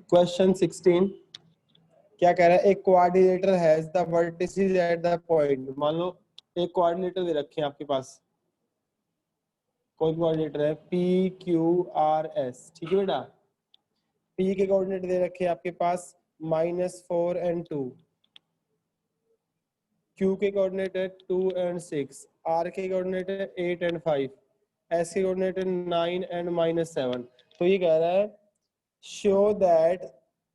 Question 16 क्या कह रहा है, एक coordinator has the vertices at the point. मान लो एक कोऑर्डिनेटर दे रखे हैं आपके पास, कोई कोऑर्डिनेटर है पी क्यू आर एस, ठीक है बेटा। पी के कोऑर्डिनेट दे रखे हैं आपके पास -4 and 2, क्यू के कोऑर्डिनेट है 2 and 6, आर के कोऑर्डिनेट है 8 and 5, एस के कोऑर्डिनेट है 9 and -7। तो ये कह रहा है show that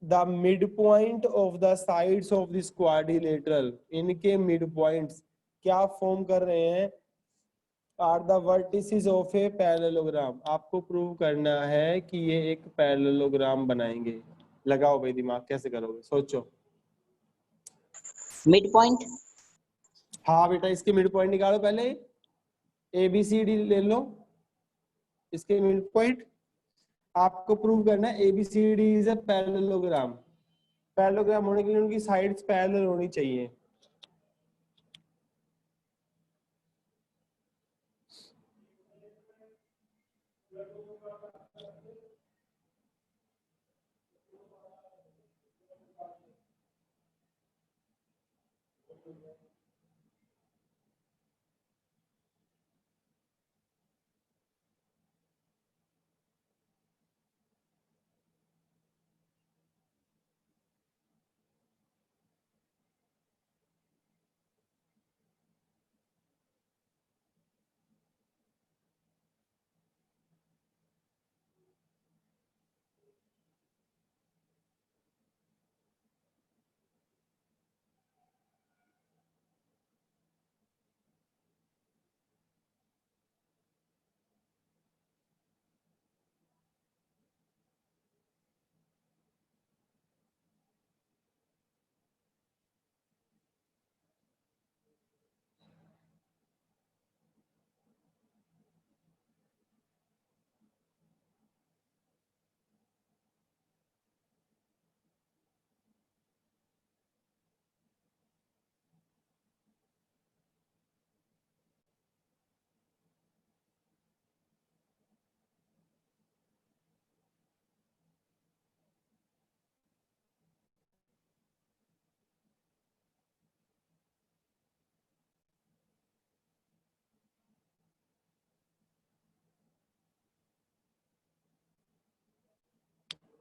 the midpoint of the sides of this quadrilateral, इनके midpoints क्या फॉर्म कर रहे हैं, are the vertices of a parallelogram. आपको प्रूव करना है कि ये एक पैरेललोग्राम बनाएंगे। लगाओ भाई दिमाग, कैसे करोगे सोचो। Mid point. हाँ बेटा, इसके मिड पॉइंट निकालो पहले, ए बी सी डी ले लो, इसके मिड पॉइंट आपको प्रूव करना है। A B C D is a parallelogram. Parallelogram होने के लिए उनकी साइड्स पैरेलल होनी चाहिए।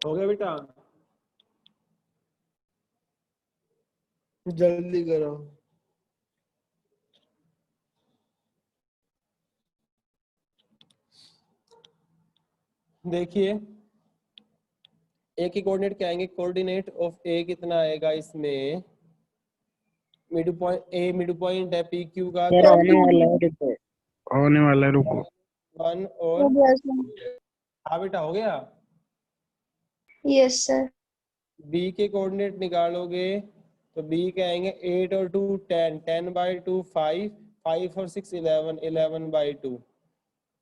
हो गया बेटा, जल्दी करो। देखिए ए के कोऑर्डिनेट क्या आएंगे, कोऑर्डिनेट ऑफ ए कितना आएगा इसमें, mid point A mid point है पी क्यू का, होने वाला है, रुको होने वाला है, रुको। 1 और हाँ बेटा हो गया। Yes sir. बी के कोऑर्डिनेट निकालोगे तो बी के आएंगे 8 और 2 10, 10/2 5, 5 और 6 11, 11/2।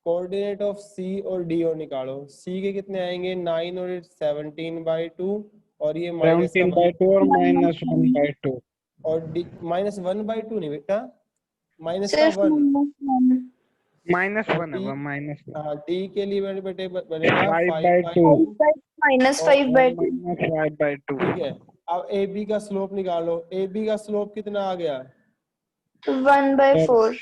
कोऑर्डिनेट ऑफ सी और डी और निकालो, सी के कितने आएंगे 9 और 8 17/2, और ये माइनस -17/2 और -1/2 और डी -1/2 नहीं बेटा, माइनस का 1 -1 है, -1 हाँ डी के लिए बेटे बनेगा 5/2 -5/2 5/2। ठीक है। अब ए बी का स्लोप निकालो, ए बी का स्लोप कितना आ गया 1/4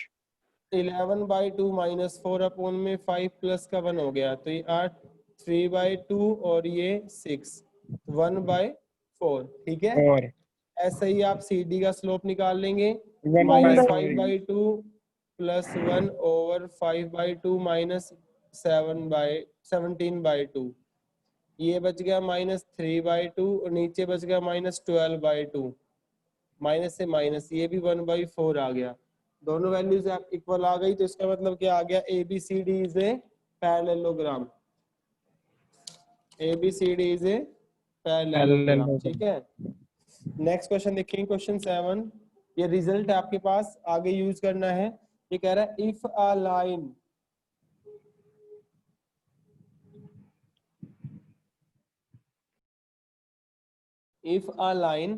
11/2 -4 अपॉन में 5 प्लस का 1 हो गया, तो ये 8 3/2 और ये 6 1/4, ठीक है। और ऐसे ही आप सी डी का स्लोप निकाल लेंगे, 1/2 -5/2 + 1 over 5/2 -17/2, ये बच गया -3/2 और नीचे बच गया -12/2, माइनस से माइनस, ये भी 1/4 आ गया। दोनों वैल्यूज इक्वल आ गई, तो इसका मतलब क्या आ गया, A B C D is a parallelogram. A B C D is a parallelogram, ठीक है। नेक्स्ट क्वेश्चन देखेंगे, क्वेश्चन 7। ये रिजल्ट है आपके पास, आगे यूज करना है। ये कह रहा है if a line if a line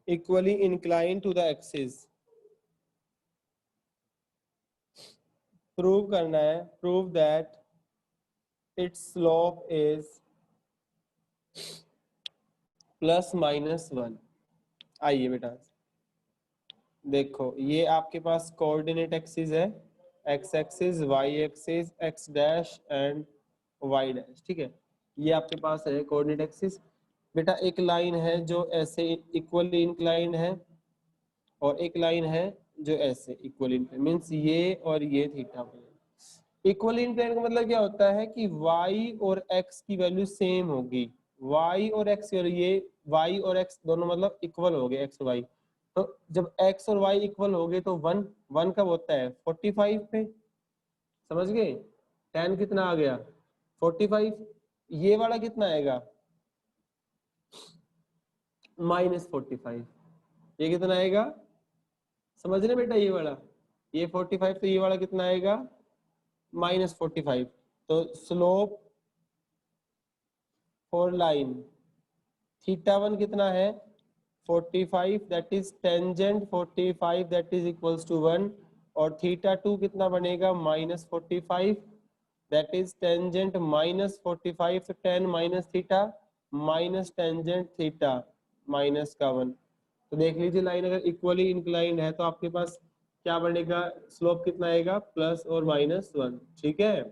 equally inclined to the axis prove करना है, prove that its slope is +-1। आइए बेटा देखो, ये आपके पास कोऑर्डिनेट एक्सिस है, x axis, y axis, x dash and y dash, ठीक है। ये आपके पास है कोऑर्डिनेट एक्सिस। बेटा एक लाइन है जो ऐसे इक्वली इंक्लाइंड है और एक लाइन है जो ऐसे इक्वली इंक्लाइंड, मींस ये और ये थीटा बने। इक्वली इंक्लाइंड का मतलब क्या होता है कि y और x की वैल्यू सेम होगी। y और x और ये y और x दोनों मतलब इक्वल हो गए, x और y। तो जब x और y इक्वल हो गए तो 1 कब होता है? 45 पे। समझ गए? 10 कितना आ गया? 45। ये वाला कितना आएगा? -45। ये कितना आएगा? समझ रहे बेटा? ये वाला, ये 45, तो ये वाला कितना आएगा? -45। तो स्लोप फॉर लाइन θ1 कितना है? 45, that is tangent 45, that is equals to 1। और θ2 कितना बनेगा? -45, दैट इज टेंजेंट -45, तो tan minus theta minus tangent theta minus का 1। तो देख लीजिए, लाइन अगर इक्वली इंक्लाइंड है तो आपके पास क्या बनेगा? स्लोप कितना आएगा? प्लस और -1। ठीक है,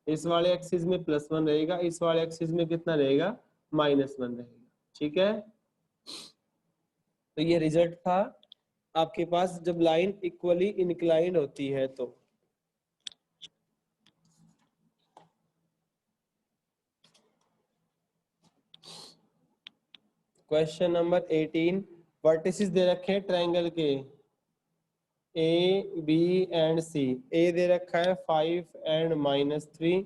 इस वाले एक्सिस में +1 रहेगा, इस वाले एक्सिस में कितना रहेगा? -1 रहेगा। ठीक है, तो ये रिजल्ट था आपके पास जब लाइन इक्वली इंक्लाइंड होती है तो। क्वेश्चन नंबर 18, वर्टिसेस दे रखे हैं ट्रायंगल के ए बी एंड सी। ए दे रखा है 5 एंड -3,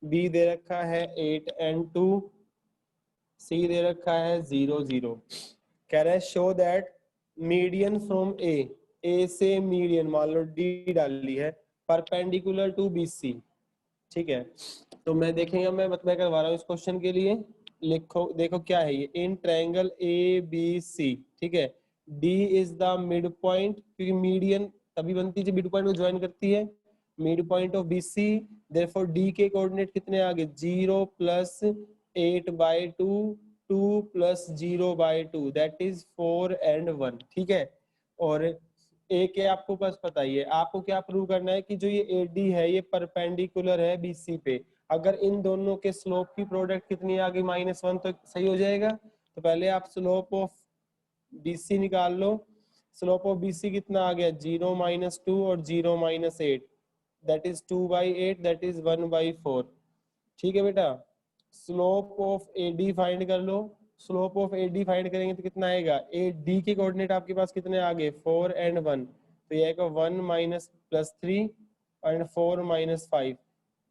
बी दे रखा है 8 एंड 2, सी दे रखा है 0 0। कह रहा है शो दैट मीडियन फ्रॉम ए से मीडियन मान लो डी डाली है, परपेंडिकुलर टू बी सी। ठीक है, तो मैं देखेंगे, मैं करवा रहा हूँ इस क्वेश्चन के लिए। लिखो, देखो क्या है ये, in triangle A B C. ठीक है, D is the mid point, क्योंकि मीडियन तभी बनती है जब मिड पॉइंट को ज्वाइन करती है, mid point of B C. Therefore D के कोऑर्डिनेट कितने आ गए? 0 + 8/2, 2 + 0/2, दैट इज 4 एंड 1। ठीक है, और ए के आपको बस पता ही है, आपको क्या प्रूव करना है कि जो ये ए डी है ये परपेंडिकुलर है बी सी पे। अगर इन दोनों के स्लोप की प्रोडक्ट कितनी आ गई? -1, तो सही हो जाएगा। तो पहले आप स्लोप ऑफ BC निकाल लो। स्लोप ऑफ BC कितना आ गया? 0 - 2 और 0 - 8, दैट इज 2/8, दैट इज 1/4। ठीक है बेटा, स्लोप ऑफ AD फाइंड कर लो। स्लोप ऑफ AD फाइंड करेंगे तो कितना आएगा? AD के कोऑर्डिनेट आपके पास कितने आ गए? 4 एंड 1, तो ये आएगा 1 - +3 एंड 4 - 5,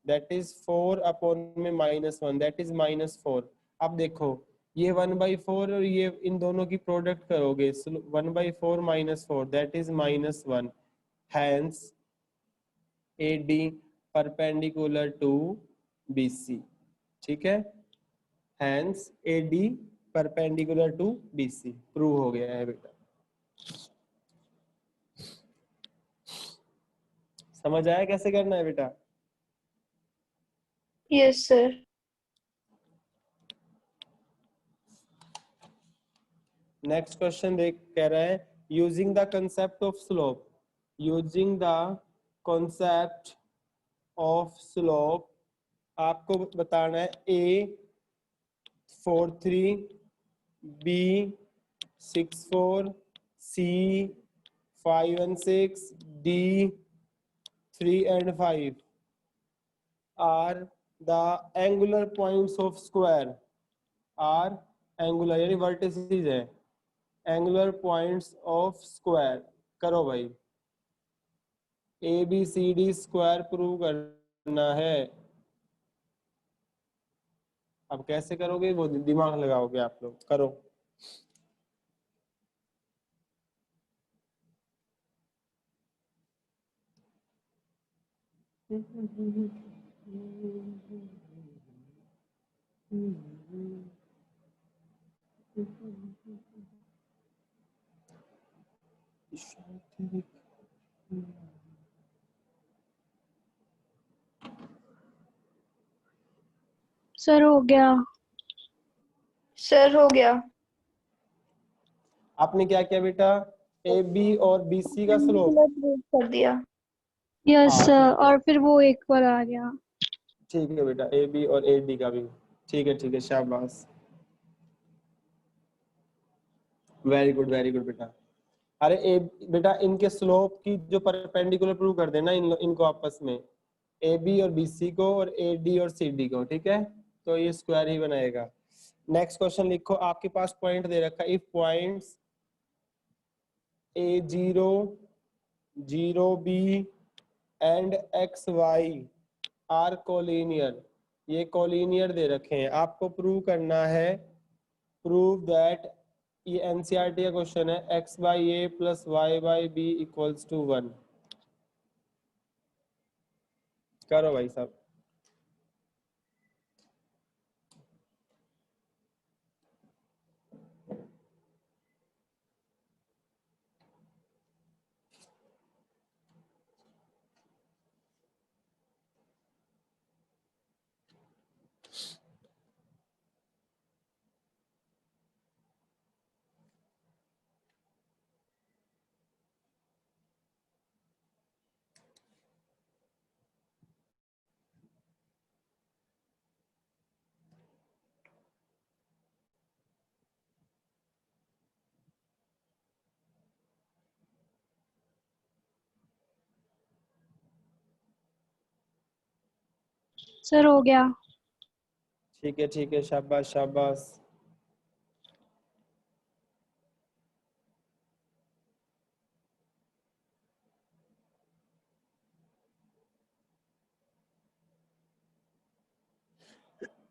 दैट इज 4 अपॉन में -1, दैट इज -4। अब देखो, ये 1/4 और ये इन दोनों की प्रोडक्ट करोगे, 1/4 - 4, that is -1। Hence AD perpendicular to BC। ठीक है, hence AD perpendicular to BC prove हो गया है बेटा। समझ आया कैसे करना है बेटा? Yes, sir. नेक्स्ट क्वेश्चन देख, कह रहा है using the concept of slope, using the concept of slope आपको बताना है A 4 3, B 6 4, C 5 and 6, D 3 and 5 are the angular points of square, are angular यानी vertices है, angular points of square। करो भाई, ABCD स्क्वायर प्रूव करना है। अब कैसे करोगे वो दिमाग लगाओगे आप लोग, करो। सर हो गया। सर हो गया। आपने क्या किया बेटा, ए बी और बी सी का स्लोप। प्रूव कर दिया। यस हाँ सर, ठीक है, और फिर वो इक्वल आ गया। ठीक है बेटा, ए बी और ए डी का भी। ठीक है, शाबाश, वेरी गुड बेटा। अरे ए बेटा, इनके स्लोप की जो परपेंडिकुलर प्रूव कर देना इनको आपस में, ए बी और बी सी को और ए डी और सी डी को, ठीक है, तो ये स्क्वायर ही बनाएगा। नेक्स्ट क्वेश्चन लिखो, आपके पास पॉइंट दे रखा है, if points A0, 0B and XY are collinear, ये कोलिनियर दे रखे हैं, आपको प्रूव करना है, प्रूव दैट, ये एनसीईआरटी का क्वेश्चन है, x by a plus y by b equals to 1। करो भाई साहब। सर हो गया। ठीक है, शाबाश शाबाश।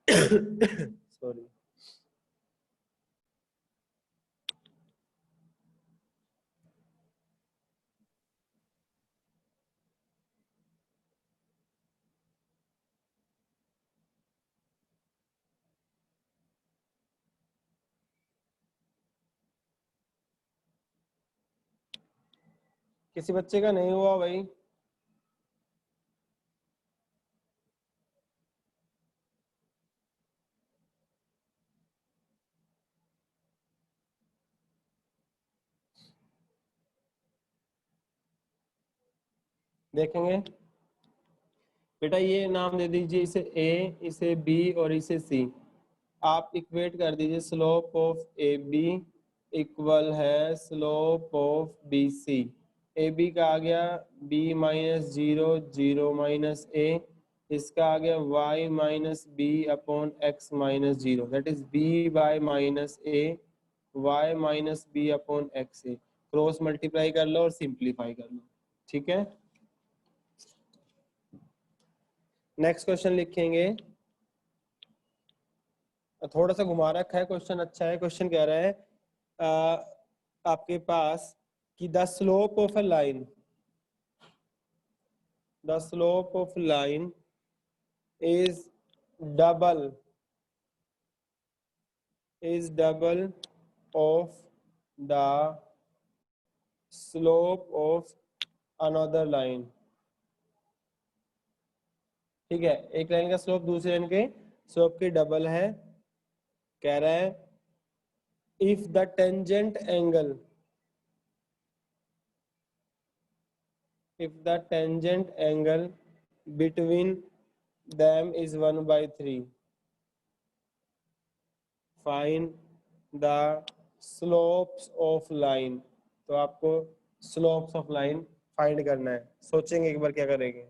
सॉरी। किसी बच्चे का नहीं हुआ भाई? देखेंगे बेटा, ये नाम दे दीजिए, इसे ए, इसे बी और इसे सी। आप इक्वेट कर दीजिए, slope of A B equal है slope of B C. A B का आ गया B minus zero, zero minus A, इसका आ गया y minus B upon X minus zero, that is B Y minus A, y minus B upon X A. Cross multiply कर लो और simplify कर लो, ठीक है। नेक्स्ट क्वेश्चन लिखेंगे, थोड़ा सा घुमा रखा है क्वेश्चन, अच्छा है। क्वेश्चन कह रहा है आपके पास कि the slope of a line, the slope of line is double, is double of the slope of another line, ठीक है, एक लाइन का स्लोप दूसरे लाइन के स्लोप की डबल है। कह रहा है if the tangent angle, if the tangent angle between them is 1/3, find the slopes of line। तो आपको slopes of line फाइंड करना है, सोचेंगे एक बार क्या करेंगे।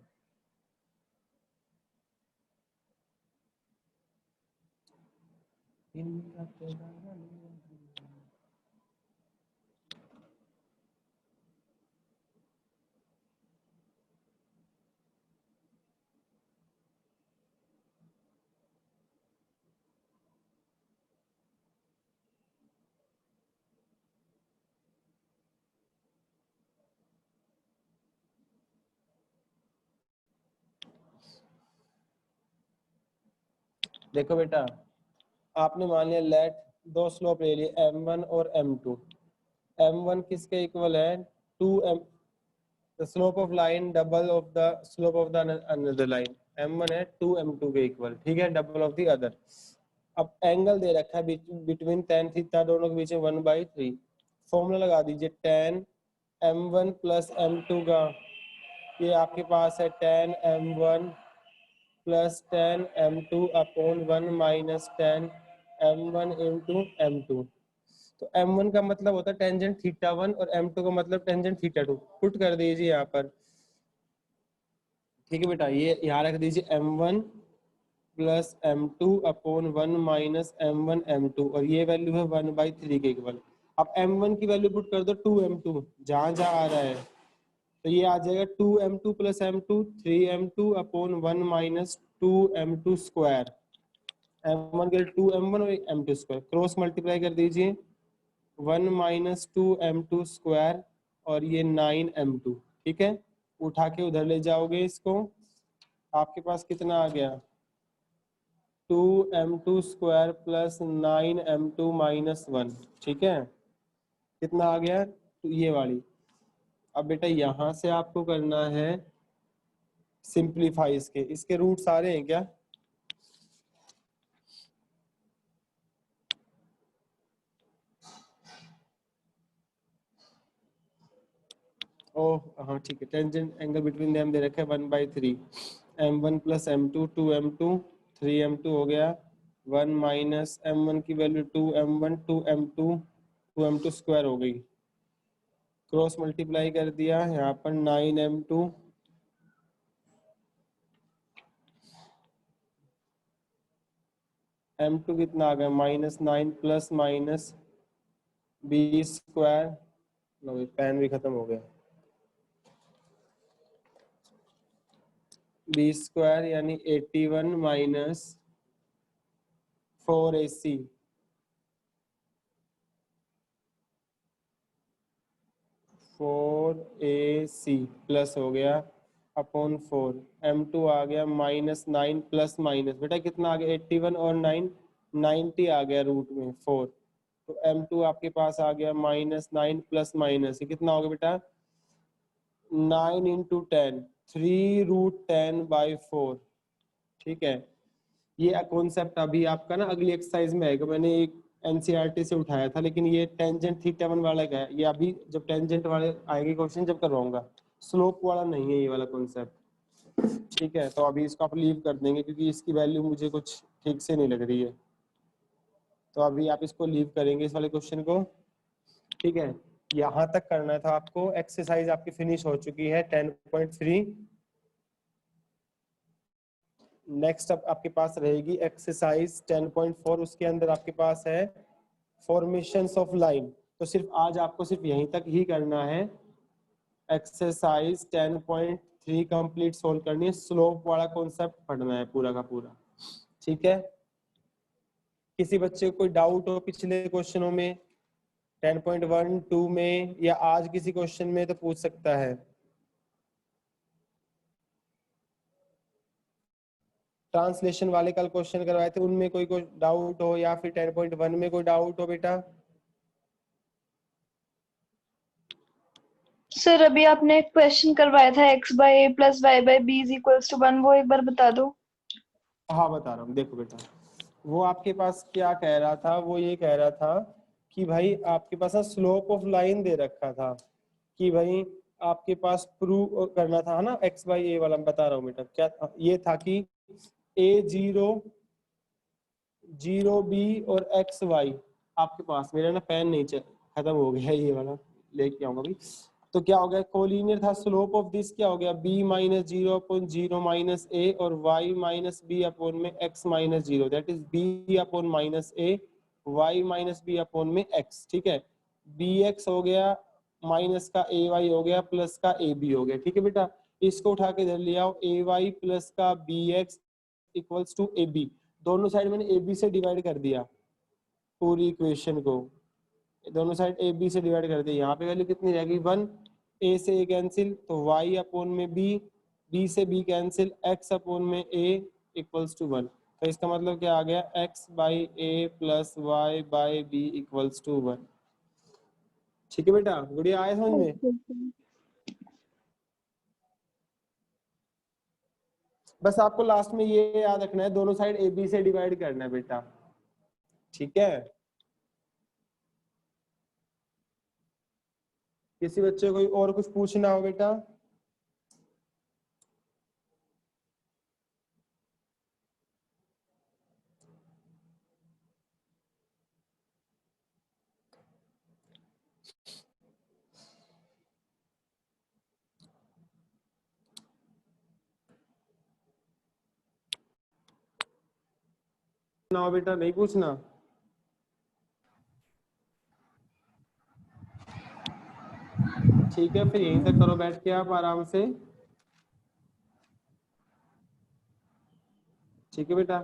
देखो बेटा, आपने मान लिया लेट दो स्लोप ले लिए m1 और m2। m1 किसके इक्वल है, 2m, the slope of line double of the slope of the another line, m1 है 2m2 के इक्वल, ठीक है, डबल ऑफ द अदर। अब एंगल दे रखा है बिटवीन tan थीटा दोनों के बीच में 1/3। फॉर्मूला लगा दीजिए tan m1 प्लस m2 का, ये आपके पास है tan m1 plus tan m2 upon 1 minus tan m1 into m2। तो m1 का मतलब होता है टेंजेंट थीटा 1 और m2 का मतलब टेंजेंट थीटा 2। पुट कर दीजिए यहाँ पर, ठीक है बेटा। ये यहाँ रख दीजिए m1 plus m2 upon 1 minus m1 m2 और ये वैल्यू है 1/3 के इक्वल। अब m1 की वैल्यू पुट कर दो 2m2, जहाँ जहाँ आ रहा है, तो ये आ जाएगा 2m2 plus m2 3m2 upon 1 minus 2m2 square. m1 के लिए 2m1 और m2 स्क्वायर क्रॉस मल्टीप्लाई कर दीजिए, 1 माइनस 2m2 स्क्वायर और ये 9m2, ठीक है। उठा के उधर ले जाओगे इसको, आपके पास कितना आ गया 2m2 square plus 9m2 minus 1, ठीक है। कितना आ गया, तो ये वाली। अब बेटा यहाँ से आपको करना है सिंप्लीफाई, इसके रूट सारे हैं क्या, ओह हाँ ठीक है। Tangent angle between them they रखे 1/3, m1 plus m2 2m2 3m2 हो गया, 1 माइनस m1 की वैल्यू 2m1 2m2 स्क्वायर हो गई, क्रॉस मल्टीप्लाई कर दिया यहाँ पर 9m2 m2 कितना आ गया -9 plus minus b square, pen भी खत्म हो गया, b स्क्वायर यानी 81 माइनस 4ac 4ac प्लस हो गया अपॉन 4, m2 आ गया -9 प्लस माइनस, बेटा कितना आ गया 81 और 9 90 आ गया रूट में 4, तो m2 आपके पास आ गया -9 प्लस माइनस, ये कितना होगा बेटा 9 इंटू 10 3√10/4, ठीक है। ये कॉन्सेप्ट अभी आपका ना अगली एक्सरसाइज में आएगा, मैंने एक एनसीईआरटी से उठाया था, लेकिन ये टेंजेंट थीटा 1 वाला का है, ये अभी जब टेंजेंट वाले आएंगे क्वेश्चन जब करवाऊंगा, स्लोप वाला नहीं है ये वाला कॉन्सेप्ट, ठीक है। तो अभी इसको आप लीव कर देंगे क्योंकि इसकी वैल्यू मुझे कुछ ठीक से नहीं लग रही है, तो अभी आप इसको लीव करेंगे इस वाले क्वेश्चन को, ठीक है। यहाँ तक करना था आपको, एक्सरसाइज आपकी फिनिश हो चुकी है 10.3। नेक्स्ट अब आपके पास रहेगी एक्सरसाइज 10.4, उसके अंदर आपके पास है फॉर्मेशंस ऑफ लाइन। तो सिर्फ आज आपको सिर्फ यहीं तक ही करना है, एक्सरसाइज 10.3 कंप्लीट सोल्व करनी है, स्लोप वाला कॉन्सेप्ट पढ़ना है पूरा का पूरा, ठीक है। किसी बच्चे को कोई डाउट हो पिछले क्वेश्चनों में 10.1 2 में या आज किसी क्वेश्चन में तो पूछ सकता है। ट्रांसलेशन वाले कल क्वेश्चन करवाए थे, उनमें कोई डाउट हो या फिर 10.1 में कोई डाउट हो बेटा। सर अभी आपने एक क्वेश्चन करवाया था x/a plus y/b is equals to 1, वो एक बार बता दो। हाँ बता रहा हूँ, देखो बेटा वो आपके पास क्या कह रहा था, वो ये कह रहा था कि भाई आपके पास ना स्लोप ऑफ लाइन दे रखा था, कि भाई आपके पास प्रूव करना था ना x/a वाला, मैं बता रहा हूँ बेटा क्या था, ये था कि a0 0b और xy आपके पास, मेरा ना पेन नहीं खत्म हो गया ये वाला, लेके आऊंगा अभी। तो क्या हो गया कोलिनियर था, स्लोप ऑफ दिस क्या हो गया b माइनस 0/0 माइनस a और y माइनस b अपॉन में x minus 0, that is b upon minus a y minus b upon में x, ठीक है। bx हो गया माइनस का ay हो गया प्लस का ab हो गया, ठीक है बेटा। इसको उठा के इधर ले आओ, ay प्लस का bx इक्वल्स टू ab, दोनों साइड मैंने ए बी से डिवाइड कर दिया पूरी इक्वेशन को, दोनों साइड ए बी से डिवाइड कर दिया, यहाँ पे वैल्यू कितनी रहेगी 1, ए से ए कैंसिल तो y अपॉन में b, b से b कैंसिल x अपॉन में a इक्वल्स टू 1, तो इसका मतलब क्या आ गया x/a plus y/b equals to 1, ठीक है बेटा। गुड़िया आए समझ में। बस आपको लास्ट में ये याद रखना है, दोनों साइड ए बी से डिवाइड करना है बेटा, ठीक है। किसी बच्चे को और कुछ पूछना हो बेटा? ना बेटा, नहीं पूछना? ठीक है, फिर यहीं तक करो बैठ के आप आराम से, ठीक है बेटा।